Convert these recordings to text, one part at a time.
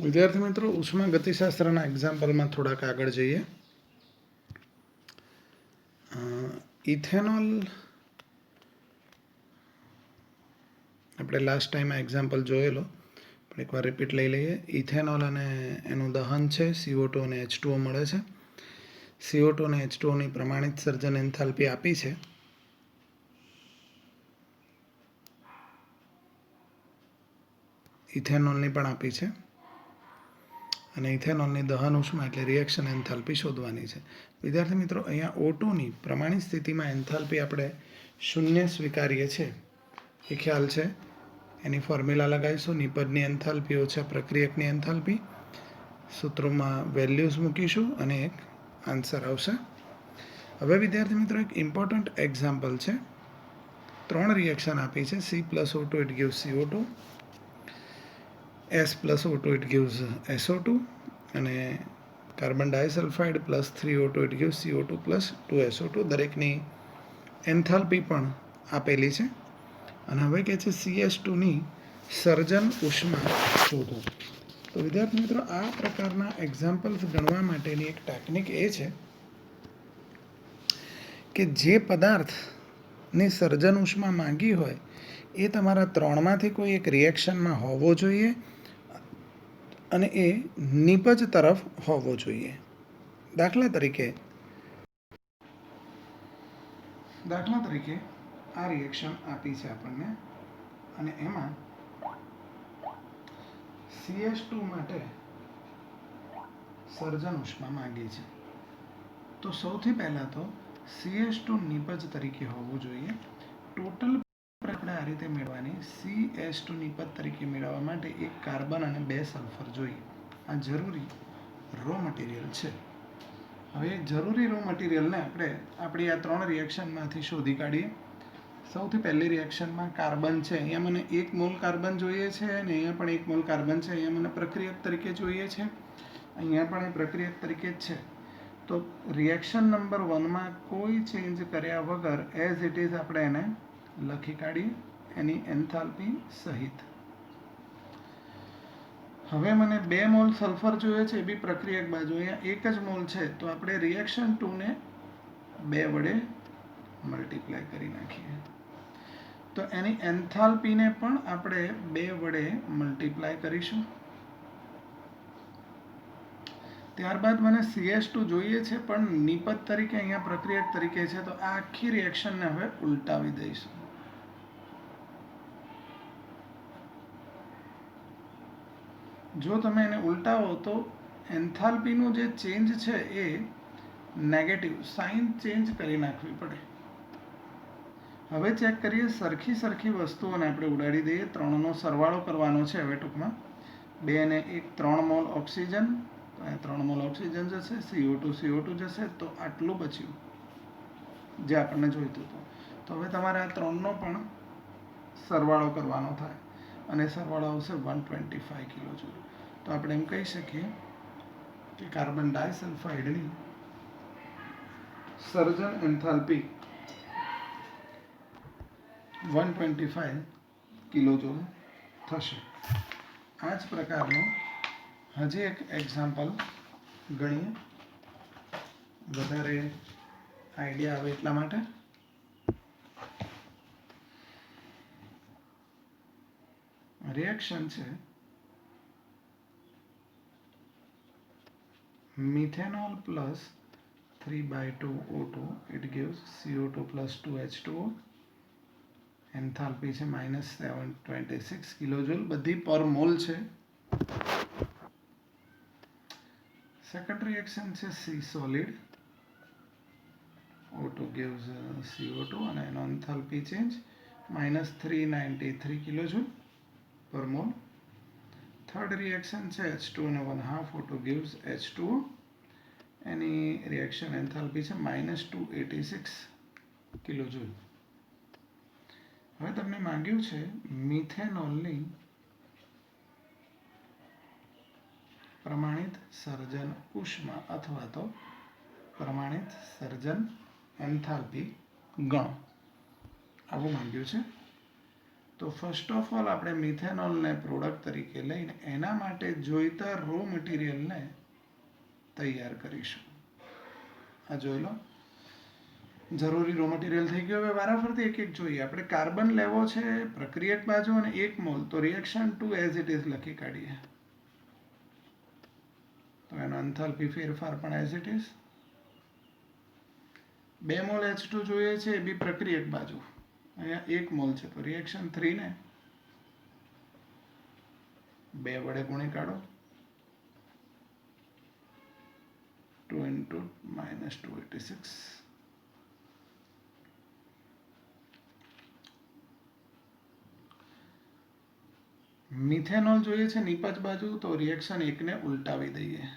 વિદ્યાર્થી મિત્રો, ઉષ્મા ગતિશાસ્ત્રના એક્ઝામ્પલમાં થોડાક આગળ જઈએ. ઇથેનોલ આપણે લાસ્ટ ટાઈમ આ એક્ઝામ્પલ જોયેલો, પણ એકવાર રિપીટ લઈ લઈએ. ઇથેનોલ અને એનું દહન છે, CO2 અને H2O મળે છે. CO2 અને H2Oની પ્રમાણિત સર્જન એન્થાલ્પી આપી છે. ઇથેનોલની પણ આપી છે અને ઇથેનોલની દહન ઉષ્મા એટલે રિએક્શન એન્થાલ્પી શોધવાની છે. વિદ્યાર્થી મિત્રો, અહીંયા O2ની પ્રમાણિત સ્થિતિમાં એન્થાલ્પી આપણે શૂન્ય સ્વીકારીએ છીએ, એ ખ્યાલ છે. એની ફોર્મ્યુલા લગાવીશું. નિપજની એન્થાલ્પી ઓછા પ્રક્રિયકની એન્થાલ્પી. સૂત્રોમાં વેલ્યુઝ મૂકીશું અને એક આન્સર આવશે. હવે વિદ્યાર્થી મિત્રો, એક ઇમ્પોર્ટન્ટ એક્ઝામ્પલ છે. 3 રિએક્શન આપી છે. C+O2 it gives CO2, S+O2 it gives SO2 અને carbon disulphide +3O2 it gives CO2 +2SO2. દરેકની એન્થાલ્પી પણ આપેલી છે અને હવે કહે છે CS2ની સર્જન ઉષ્મા શોધો. તો વિદ્યાર્થી મિત્રો, આ પ્રકારના એક્ઝામ્પલ્સ ગણવા માટેની એક ટેકનિક એ છે કે જે પદાર્થની સર્જન ઉષ્મા માંગી હોય એ તમારા 3માંથી કોઈ એક રિએક્શનમાં હોવો જોઈએ અને એ નિપજ તરફ હોવો જોઈએ. દાખલા તરીકે આ રિએક્શન આપી છે આપણને અને એમાં CS2 માટે સર્જન ઉષ્મા માંગી છે. તો સૌથી પહેલાં તો CS2 નિપજ તરીકે હોવું જોઈએ. ટોટલ આપણે આ રીતે મેળવવાની. CS2 નિપજ તરીકે મેળવવા માટે એક કાર્બન અને 2 સલ્ફર જોઈએ. આ જરૂરી રો મટીરિયલ છે. હવે જરૂરી રો મટીરિયલને આપણે આપણી આ 3 રિએક્શનમાંથી શોધી કાઢીએ. સૌથી પહેલી રિએક્શનમાં કાર્બન છે. અહીંયા મને 1 મોલ કાર્બન જોઈએ છે અને અહીંયા પણ 1 મોલ કાર્બન છે. અહીંયા મને પ્રક્રિયક તરીકે જોઈએ છે, અહીંયા પણ એ પ્રક્રિયક તરીકે જ છે. તો રિએક્શન નંબર 1માં કોઈ ચેન્જ કર્યા વગર એઝ ઇટ ઇઝ આપણે એને લખી કાઢીએ એની એન્થાલ્પી સહિત. હવે મને 2 મોલ સલ્ફર જોઈએ છે, એ બી પ્રક્રિયક બાજુ. અહીંયા 1 જ મોલ છે, તો આપણે રિએક્શન 2ને 2 વડે મલ્ટીપ્લાય કરી નાખીએ. તો એની એન્થાલ્પીને પણ આપણે 2 વડે મલ્ટીપ્લાય કરીશું. ત્યારબાદ મને CS2 જોઈએ છે પણ નિપજ તરીકે અહીંયા પ્રક્રિયક તરીકે છે, તો આ આખી રિએક્શનને હવે ઉલટાવી દઈશું. જો તમે એને ઉલટાવો તો એન્થાલ્પીનું જે ચેન્જ છે એ નેગેટિવ સાઇન ચેન્જ કરી નાખવી પડે. હવે ચેક કરીએ. સરખી વસ્તુઓને આપણે ઉડાડી દઈએ. 3નો સરવાળો કરવાનો છે હવે ટૂંકમાં. 2 ને 1 3 મોલ ઓક્સિજન, તો અહીંયા 3 મોલ ઓક્સિજન જશે. CO2 જશે, તો આટલું બચ્યું જે આપણને જોઈતું હતું. તો હવે તમારે આ 3નો પણ સરવાળો કરવાનો થાય અને સરવાળો આવશે 125 કિલોજૂલ. તો આપણે એમ કહી શકીએ કે કાર્બન ડાયસલ્ફાઇડની સર્જન એન્થાલ્પી 125 કિલોજૂલ થશે. આ જ પ્રકારનું હજી એક એક્ઝામ્પલ ગણીએ, વધારે આઈડિયા આવે એટલા માટે. રિએક્શન છે methanol plus 3/2O2 it gives CO2 plus 2H2O. Enthalpy છે -726 કિલોજૂલ. બધી પર મોલ છે. સેકન્ડ રિએક્શન છે C solid, O2 gives CO2 અને એનો એન્થાલ્પી ચેન્જ -393 કિલોજૂલ પર મોલ. થર્ડ રિએક્શન છે H2 અને 1/2 O2 gives H2O. એની રિએક્શન એન્થાલ્પી છે -286 કિલોજૂલ. હવે તમને માંગ્યું છે મિથેનોલની પ્રમાણિત સર્જન ઉષ્મા અથવા તો પ્રમાણિત સર્જન એન્થાલ્પી ગણો, આવું માંગ્યું છે. તો ફર્સ્ટ ઓફ ઓલ આપણે મિથેનોલને પ્રોડક્ટ તરીકે લઈને એના માટે જોઈતા રો મટીરિયલને તૈયાર કરીશું. આ જોઈ લો, જરૂરી રો મટીરિયલ થઈ ગયો. હવે વારાફરતી એક એક જોઈએ. આપણે કાર્બન લેવો છે પ્રક્રિયક બાજુ અને 1 મોલ, તો રિએક્શન 2 એઝ ઇટ ઇઝ લખી કાઢીએ. તો એનો એન્થાલ્પી ફેરફાર પણ as it is. 2 mole H2 જોઈએ છે એ બી પ્રક્રિયક બાજુ, અહીંયા 1 મોલ છે તો રિએક્શન 3 ને 2 વડે ગુણી કાઢો. 2 into -286. મિથેનોલ જોઈએ છે નિપજ બાજુ, તો રિએક્શન 1 ને ઉલટાવી દઈએ.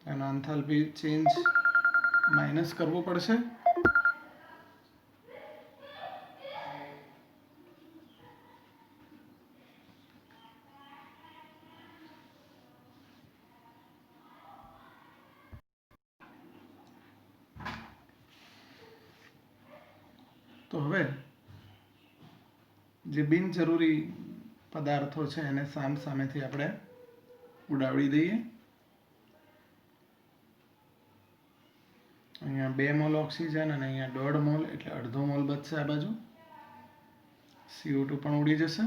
એનો એન્થાલ્પી ચેન્જ માઇનસ કરવો પડશે. તો હવે જે બિનજરૂરી પદાર્થો છે એને સામેથી આપણે ઉડાવી દઈએ. અહીંયા 2 મોલ ઓક્સિજન અને અહીંયા 1.5 મોલ, એટલે અડધો મોલ બચશે આ બાજુ. CO2 પણ ઉડી જશે.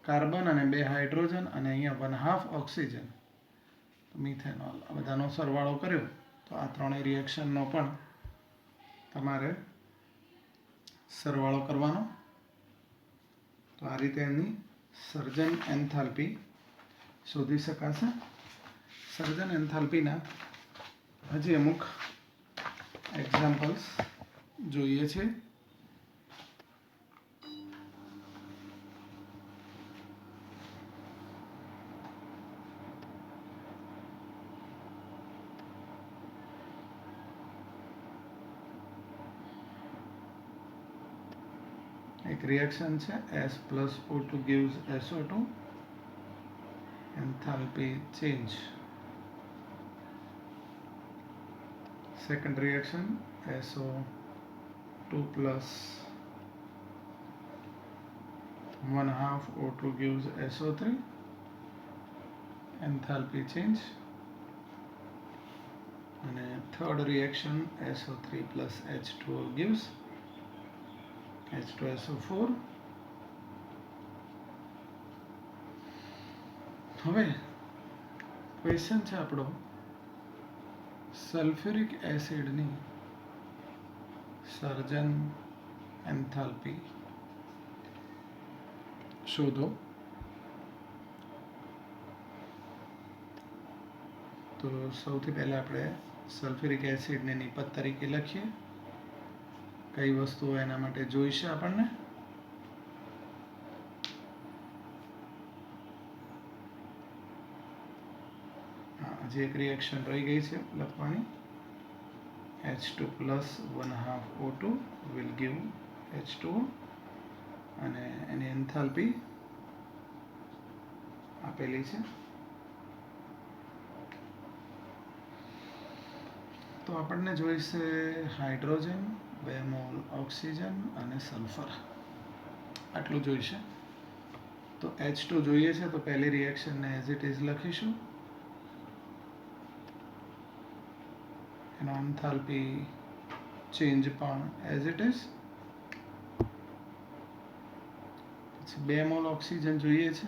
કાર્બન અને 2 હાઇડ્રોજન અને અહીંયા 1/2 ઓક્સિજન, મિથેનોલ. આ બધાનો સરવાળો કર્યો તો આ ત્રણેય રિએક્શનનો પણ તમારે સરવાળો કરવાનો. તો આ રીતે એની સર્જન એન્થાલ્પી શોધી શકાશે. સર્જન એન્થાલ્પીના હજી અમુક એક્ઝામ્પલ્સ જોઈએ છે. એક રિએક્શન છે S plus O2 gives SO2, enthalpy change. Second reaction SO2 plus 1/2 O2 gives SO3, enthalpy change. And third reaction SO3 plus H2O gives H2SO4. હવે ક્વેશ્ચન છે આપણો સલ્ફ્યુરિક એસિડની સર્જન એન્થાલ્પી શોધો. તો સૌથી પહેલા આપણે સલ્ફ્યુરિક એસિડને નિપજ તરીકે લખીએ. કઈ વસ્તુઓ એના માટે જોઈશે આપણને. હજી એક રિએક્શન રહી ગઈ છે લખવાની. H2 plus 1/2 O2 will give H2O અને એની એન્થાલ્પી આપેલી છે. તો આપણને જોઈશે હાઇડ્રોજન, 2 મોલ ઓક્સિજન અને સલ્ફર, આટલું જોઈશે. તો H2 જોઈએ છે તો પહેલી રિએક્શનને એઝ ઇટ ઇઝ લખીશું. એનો એન્થાલ્પી ચેન્જ પણ એઝ ઇટ ઇઝ. પછી 2 મોલ ઓક્સિજન જોઈએ છે,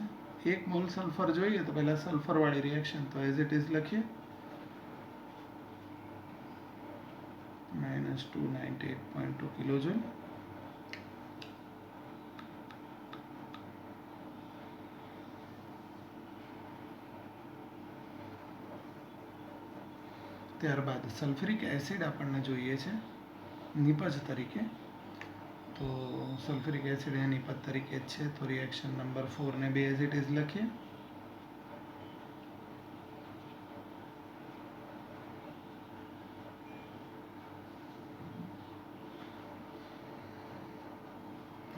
1 મોલ સલ્ફર જોઈએ તો પહેલા સલ્ફર વાળી રિએક્શન તો એઝ ઇટ ઇઝ લખીએ. -298.2 કિલોજોલ. ત્યારબાદ સલ્ફ્યુરિક એસિડ આપણને જોઈએ છે નિપજ તરીકે. તો સલ્ફ્યુરિક એસિડ એ નિપજ તરીકે જ છે, તો રિએક્શન નંબર 4 ને 2 એઝ ઇટ ઇઝ લખીએ.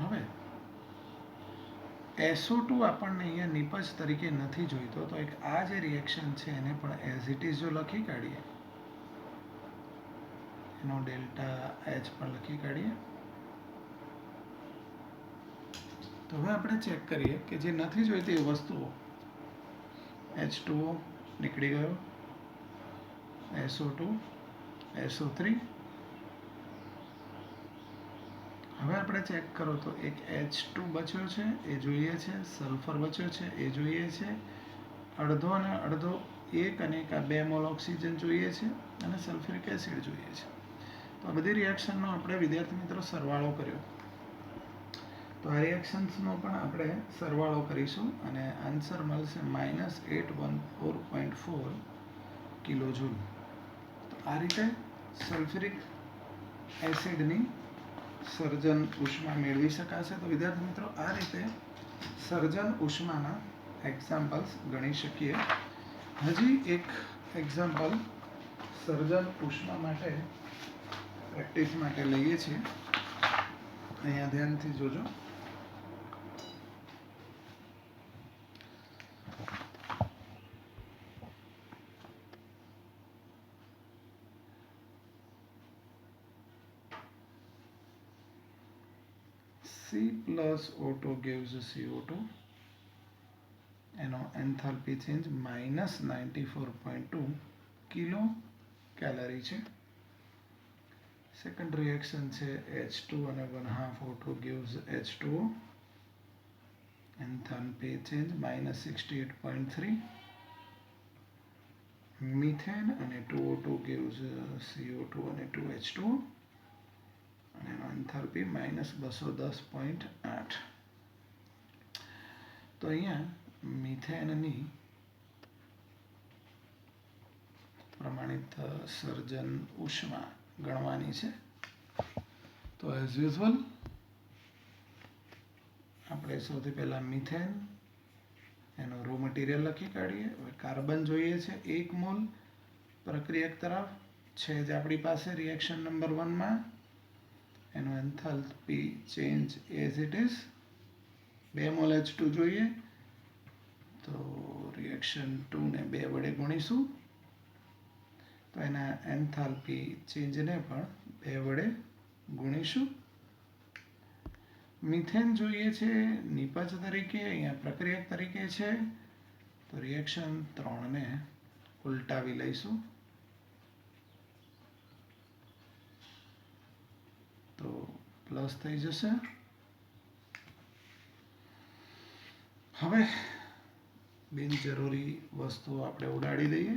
હવે SO2 આપણને અહીંયા નિપજ તરીકે નથી જોઈતો, તો એક આ જે રિએક્શન છે એને પણ એઝ ઇટ ઇઝ જો લખી કાઢીએ એનો ડેલ્ટા એચ પણ લખી કાઢીએ. તો હવે આપણે ચેક કરીએ કે જે નથી જોઈતી એ વસ્તુઓ. H2O નીકળી ગયો, SO2, SO3. હવે આપણે ચેક કરો તો એક H2 બચ્યો છે એ જોઈએ છે, સલ્ફર બચ્યો છે એ જોઈએ છે, અડધો અને અડધો, એક અને એક આ 2 મોલ ઓક્સિજન જોઈએ છે અને સલ્ફ્યુરિક એસિડ જોઈએ છે. તો આ બધી રિએક્શનનો આપણે વિદ્યાર્થી મિત્રો સરવાળો કર્યો. તો આ રિએક્શન્સનો પણ આપણે સરવાળો કરીશું અને આન્સર મળશે -814.4 કિલોજૂલ. તો આ રીતે સલ્ફ્યુરિક એસિડની સર્જન ઉષ્મા મેળવી શકાશે. તો વિદ્યાર્થી મિત્રો આ રીતે સર્જન ઉષ્માના એક્ઝામ્પલ્સ ગણી શકીએ. હજી એક એક્ઝામ્પલ સર્જન ઉષ્મા માટે પ્રેક્ટિસ માટે લઈએ છીએ. અહીંયા ધ્યાનથી જોજો. C plus O2 gives CO2. એનો એન્થાલ્પી ચેન્જ -94.2 કિલો કેલરી છે. સેકન્ડ રિએક્શન છે H2 અને 1/2 O2 gives H2O. Enthalpy change -68.3. Methane અને 2O2 gives CO2 અને 2H2O. અને એનો એન્થાલ્પી -210.8. તો અહીંયા મિથેનની પ્રમાણિત સર્જન ઉષ્મા ગણવાની છે. તો એઝ યુઝ્યુઅલ આપણે સૌથી પહેલાં મિથેન એનો રો મટીરિયલ લખી કાઢીએ. હવે કાર્બન જોઈએ છે 1 મોલ પ્રક્રિયક તરફ છે જ આપણી પાસે રિએક્શન નંબર 1માં. એનો enthalpy change as it is. 2 mole H2 જોઈએ તો રિએક્શન 2 ને 2 વડે ગુણીશું તો એના એન્થાલ્પી ચેન્જને પણ 2 વડે ગુણીશું. મિથેન જોઈએ છે નિપજ તરીકે, અહીંયા પ્રક્રિયક તરીકે છે તો રિએક્શન 3 ને ઉલટાવી લઈશું તો પ્લસ થઈ જશે. હવે બિનજરૂરી વસ્તુઓ આપણે ઉડાડી દઈએ.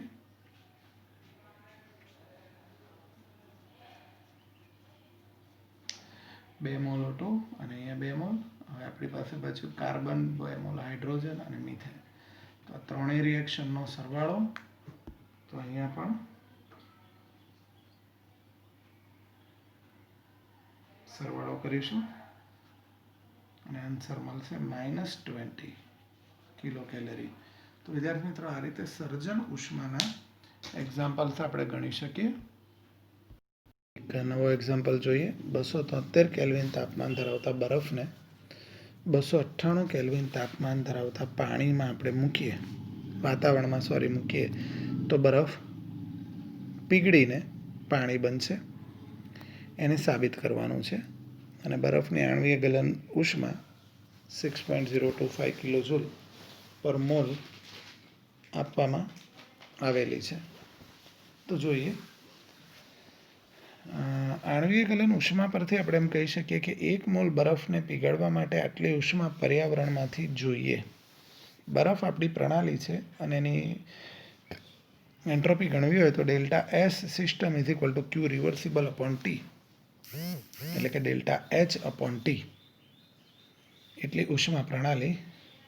બે મોલ O2 અને અહીંયા 2 મોલ. હવે આપણી પાસે બચ્યું કાર્બન, 2 મોલ હાઇડ્રોજન અને મિથેન. તો આ ત્રણેય રિએક્શનનો સરવાળો. તો અહીંયા પણ સરવાળો કરીશું અને આન્સર મળશે -20 કિલો કેલરી. તો વિદ્યાર્થી મિત્રો આ રીતે સર્જન ઉષ્માના એક્ઝામ્પલ્સ આપણે ગણી શકીએ. એક નવો એક્ઝામ્પલ જોઈએ. 273 કેલ્વિન તાપમાન ધરાવતા બરફને 298 કેલ્વિન તાપમાન ધરાવતા પાણીમાં આપણે મૂકીએ, વાતાવરણમાં મૂકીએ તો બરફ પીગળીને પાણી બનશે. એને સાબિત કરવાનું છે અને બરફની આણ્વીય ગલન ઉષ્મા 6.025 કિલોજૂલ પર મોલ આપવામાં આવેલી છે. તો જોઈએ આણ્વીય ગલન ઉષ્મા પરથી આપણે એમ કહી શકીએ કે 1 મોલ બરફને પીગાળવા માટે આટલી ઉષ્મા પર્યાવરણમાંથી જોઈએ. બરફ આપણી પ્રણાલી છે અને એની એન્ટ્રોપી ગણવી હોય તો delta S system is equal two Q reversible upon T, એટલે કે ડેલ્ટા એચ અપોન ટી. એટલી ઉષ્મા પ્રણાલી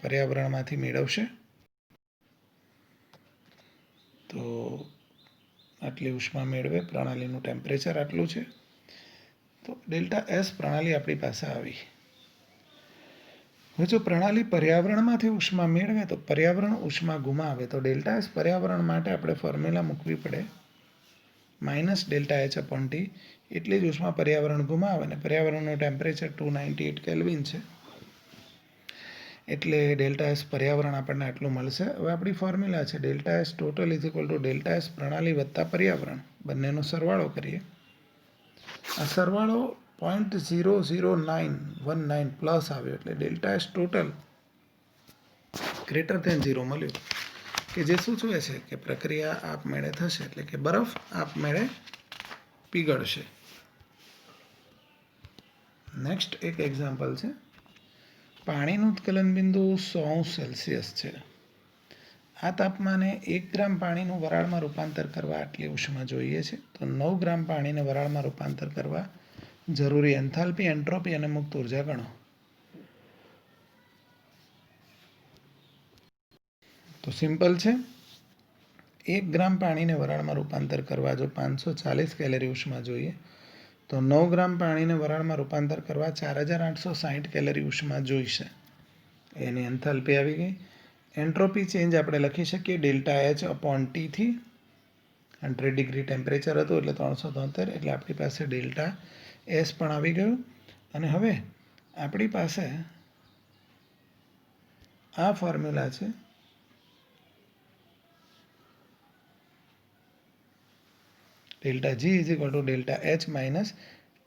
પર્યાવરણમાંથી મેળવશે. તો આટલી ઉષ્મા મેળવે, પ્રણાલીનું ટેમ્પરેચર આટલું છે. તો ડેલ્ટા એસ પ્રણાલી આપણી પાસે આવી. હવે જો પ્રણાલી પર્યાવરણમાંથી ઉષ્મા મેળવે તો પર્યાવરણ ઉષ્મા ગુમાવે તો ડેલ્ટા એસ પર્યાવરણ માટે આપણે ફોર્મ્યુલા મૂકવી પડે -ΔH અપોન ટી. એટલી જ ઉષ્મા પર્યાવરણ ગુમાવે અને પર્યાવરણનું ટેમ્પરેચર 298 કેલ્વિન છે. એટલે ડેલ્ટા એસ પર્યાવરણ આપણને આટલું મળશે. હવે આપણી ફોર્મ્યુલા છે delta S total is equal to delta S પ્રણાલી વત્તા પર્યાવરણ, બંનેનો સરવાળો કરીએ આ સરવાળો 0.00919 પ્લસ આવ્યો એટલે delta S total greater than 0 મળ્યું, કે જે સૂચવે છે કે પ્રક્રિયા આપમેળે થશે, એટલે કે બરફ આપમેળે પીગળશે. નેક્સ્ટ એક એક્ઝામ્પલ છે. પાણીનું ઉત્કલન બિંદુ 100°C છે. આ તાપમાને 1 ગ્રામ પાણીનું વરાળમાં રૂપાંતર કરવા આટલી ઉષ્મા જોઈએ છે. તો 9 ગ્રામ પાણીને વરાળમાં રૂપાંતર કરવા જરૂરી એન્થાલ્પી, એન્ટ્રોપી અને મુક્ત ઉર્જા ગણો. તો સિમ્પલ છે. 1 ગ્રામ પાણીને વરાળમાં રૂપાંતર કરવા જો 540 કેલરી ઉષ્મા જોઈએ, તો 9 ગ્રામ પાણીને વરાળમાં રૂપાંતર કરવા 4860 કેલરી ઉષ્મા જોઈશે. એની એન્થાલ્પી આવી ગઈ. એન્ટ્રોપી ચેન્જ આપણે લખી શકીએ ΔH/T થી. 100 ડિગ્રી ટેમ્પરેચર હતું એટલે 373, એટલે આપણી પાસે ડેલ્ટા એસ પણ આવી ગયું. અને હવે આપણી પાસે આ ફોર્મ્યુલા છે, delta G is equal to delta H minus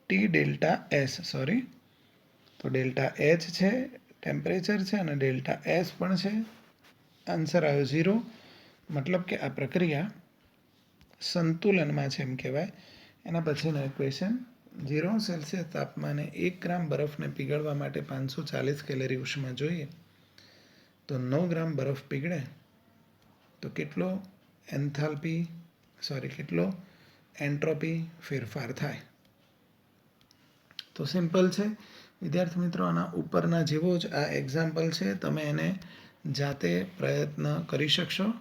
T delta S. Sorry, તો ડેલ્ટા એચ છે, ટેમ્પરેચર છે, અને ડેલ્ટા એસ પણ છે. આન્સર આવ્યો 0. મતલબ કે આ પ્રક્રિયા સંતુલનમાં છે એમ કહેવાય. એના પછીનો ઇક્વેશન, 0°C તાપમાને 1 ગ્રામ બરફને પીગળવા માટે 540 કેલરી ઉષ્મા જોઈએ, તો 9 ગ્રામ બરફ પીગળે તો કેટલો કેટલો એન્ટ્રોપી ફેરફાર થાય. તો સિમ્પલ છે વિદ્યાર્થી મિત્રો. આના ઉપરના જેવો જ આ એક્ઝામ્પલ છે. તમે એને જાતે પ્રયત્ન કરી શકશો.